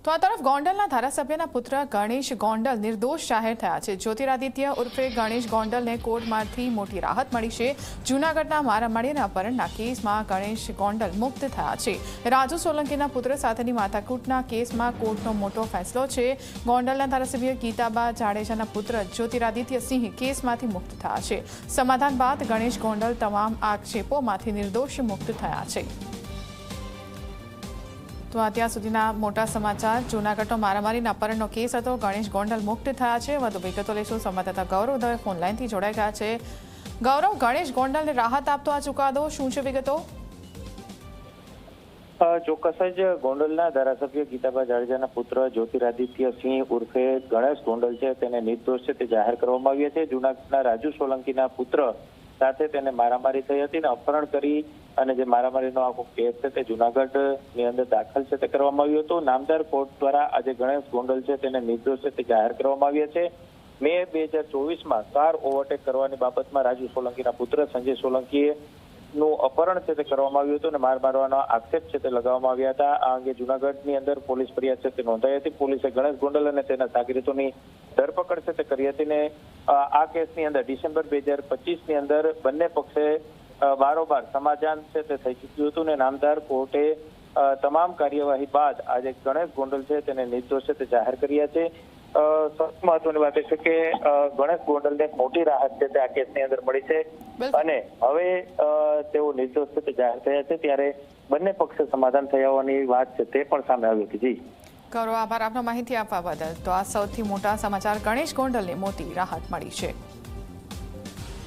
તો આ તરફ ગોંડલના ધારાસભ્યના પુત્ર ગણેશ ગોંડલ નિર્દોષ જાહેર થયા છે। જ્યોતિરાદિત્ય ઉર્ફે ગણેશ ગોંડલને કોર્ટમાંથી મોટી રાહત મળી છે। જૂનાગઢના મારામારી અને અપહરણના કેસમાં ગણેશ ગોંડલ મુક્ત થયા છે। રાજુ સોલંકીના પુત્ર સાથેની માથાકૂટના કેસમાં કોર્ટનો મોટો ફેસલો છે। ગોંડલના ધારાસભ્ય ગીતાબા જાડેજાના પુત્ર જ્યોતિરાદિત્ય સિંહ કેસમાંથી મુક્ત થયા છે। સમાધાન બાદ ગણેશ ગોંડલ તમામ આક્ષેપોમાંથી નિર્દોષ મુક્ત થયા છે। તો અત્યાર સુધીના મોટા સમાચાર। જૂનાગઢનો મારામારીના અપહરણનો કેસ હતો। ગણેશ ગોંડલ મુક્ત થયા છે। વધુ વિગતો લઈશું। સંવાદદાતા ગૌરવ દવે ફોનલાઈનથી જોડાઈ ગયા છે। ગૌરવ, ગણેશ ગોંડલને રાહત આપતો આ ચુકાદો, શું છે વિગતો? ચોક્કસ જ ગોંડલના ધારાસભ્ય ગીતાબા જાડેજાના પુત્ર જ્યોતિરાદિત્ય સિંહ ઉર્ફે ગણેશ ગોંડલ છે તેને નિર્દોષ છે તે જાહેર કરવામાં આવ્યા છે। જૂનાગઢના રાજુ સોલંકીના પુત્ર સાથે તેને મારામારી થઈ હતી અને અપહરણ કરી અને જે મારામારીનો આખો કેસ છે તે જૂનાગઢની અંદર દાખલ છે તે કરવામાં આવ્યો હતો। નામદાર કોર્ટ દ્વારા આજે ગણેશ ગોંડલ છે તેને નિર્દોષ છે તે જાહેર કરવામાં આવ્યા છે। મે 2024માં કાર ઓવરટેક કરવાની બાબતમાં રાજુ સોલંકીના પુત્ર સંજય સોલંકીએ નું અપહરણ છે તે કરવામાં આવ્યું હતું અને માર મારવાનો આક્ષેપ છે તે લગાવવામાં આવ્યા હતા। આ અંગે જૂનાગઢની અંદર પોલીસ ફરિયાદ છે તે નોંધાઈ હતી। પોલીસે ગણેશ ગોંડલ અને તેના સાગરીતોની ધરપકડ છે તે કરી હતી ને આ કેસની અંદર ડિસેમ્બર 2025ની અંદર બંને પક્ષે બારોબાર સમાધાન છે તે થઈ ચૂક્યું હતું ને નામદાર કોર્ટે તમામ કાર્યવાહી બાદ આજે ગણેશ ગોંડલ છે તેને નિર્દોષ છે તે જાહેર કર્યા છે। સૌથી મહત્વની વાત એ છે કે ગણેશ ગોંડલને મોટી રાહત છે તે આ કેસની અંદર મળી છે અને હવે તેઓ નિર્દોષ છે તે જાહેર થયા છે। ત્યારે બંને પક્ષે સમાધાન થયા હોવાની વાત છે તે પણ સામે આવી હતી। જી ગૌરવ, આભાર આપનો માહિતી આપવા બદલ। તો આ સૌથી મોટા સમાચાર। ગણેશ ગોંડલને મોટી રાહત મળી છે।